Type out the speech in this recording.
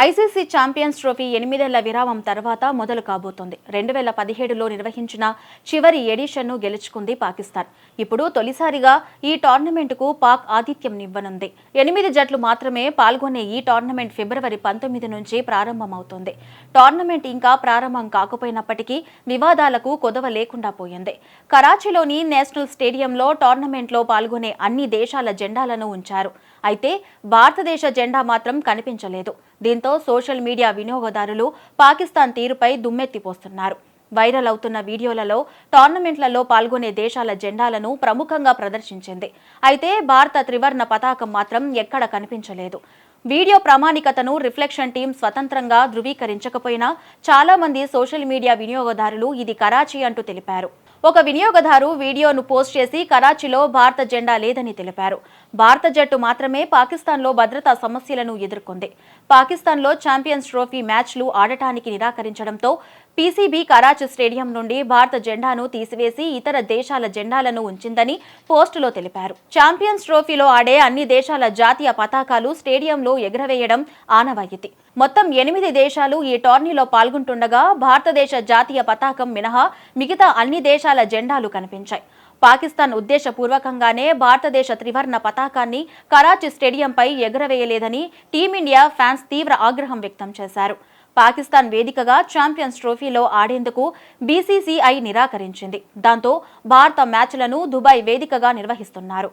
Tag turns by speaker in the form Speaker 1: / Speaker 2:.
Speaker 1: ICC champions trophy 8 ఏళ్ల విరామం తర్వాత మొదలు కాబోతోంది. 2017లో నిర్వహించిన చివరి ఎడిషన్ను గెలుచుకుంది పాకిస్తాన్. ఇప్పుడు తొలిసారిగా ఈ టోర్నమెంటుకు పాక్ ఆతిథ్యంనివ్వనుంది. 8 జట్లు మాత్రమే పాల్గొనే ఈ టోర్నమెంట్ ఫిబ్రవరి 19 నుంచి ప్రారంభమవుతోంది. టోర్నమెంట్ ఇంకా ప్రారంభం కాకపోయినప్పటికీ వివాదాలకు కొదవ లేకుండా పోయింది. కరాచీలోని నేషనల్ స్టేడియంలో టోర్నమెంట్లో పాల్గొనే అన్ని దేశాల జెండాలను ఉంచారు. అయితే భారతదేశ జెండా మాత్రం కనిపించలేదు. దీంతో సోషల్ మీడియా వినియోగదారులు పాకిస్తాన్ తీరుపై దుమ్మెత్తిపోస్తున్నారు. వైరల్ అవుతున్న వీడియోలలో టోర్నమెంట్లలో పాల్గొనే దేశాల జెండాలను ప్రముఖంగా ప్రదర్శించింది. అయితే భారత త్రివర్ణ పతాకం మాత్రం ఎక్కడ కనిపించలేదు. వీడియో ప్రామాణికతను రిఫ్లెక్షన్ టీం స్వతంత్రంగా ధృవీకరించకపోయినా చాలా మంది సోషల్ మీడియా వినియోగదారులు ఇది కరాచీ అంటూ తెలిపారు. ఒక వినియోగదారు వీడియోను పోస్ట్ చేసి కరాచీలో భారత జెండా లేదని తెలిపారు. భారత జట్టు మాత్రమే పాకిస్తాన్లో భద్రతా సమస్యలను ఎదుర్కొంది. పాకిస్తాన్లో ఛాంపియన్స్ ట్రోఫీ మ్యాచ్లు ఆడటానికి నిరాకరించడంతో పీసీబీ కరాచీ స్టేడియం నుండి భారత జెండాను తీసివేసి ఇతర దేశాల జెండాలను ఉంచిందని పోస్టులో తెలిపారు. ఛాంపియన్స్ ట్రోఫీలో ఆడే అన్ని దేశాల జాతీయ పతాకాలు స్టేడియంలో ఎగురవేయడం ఆనవాయితీ. మొత్తం 8 దేశాలు ఈ టోర్నీలో పాల్గొంటుండగా భారతదేశ జాతీయ పతాకం మినహా మిగతా అన్ని దేశాల జెండాలు కనిపించాయి. పాకిస్తాన్ ఉద్దేశపూర్వకంగానే భారతదేశ త్రివర్ణ పతాకాన్ని కరాచీ స్టేడియంపై ఎగురవేయలేదని టీమిండియా ఫ్యాన్స్ తీవ్ర ఆగ్రహం వ్యక్తం చేశారు. పాకిస్తాన్ వేదికగా ఛాంపియన్స్ ట్రోఫీలో ఆడేందుకు బీసీసీఐ నిరాకరించింది. దాంతో భారత మ్యాచ్లను దుబాయ్ వేదికగా నిర్వహిస్తున్నారు.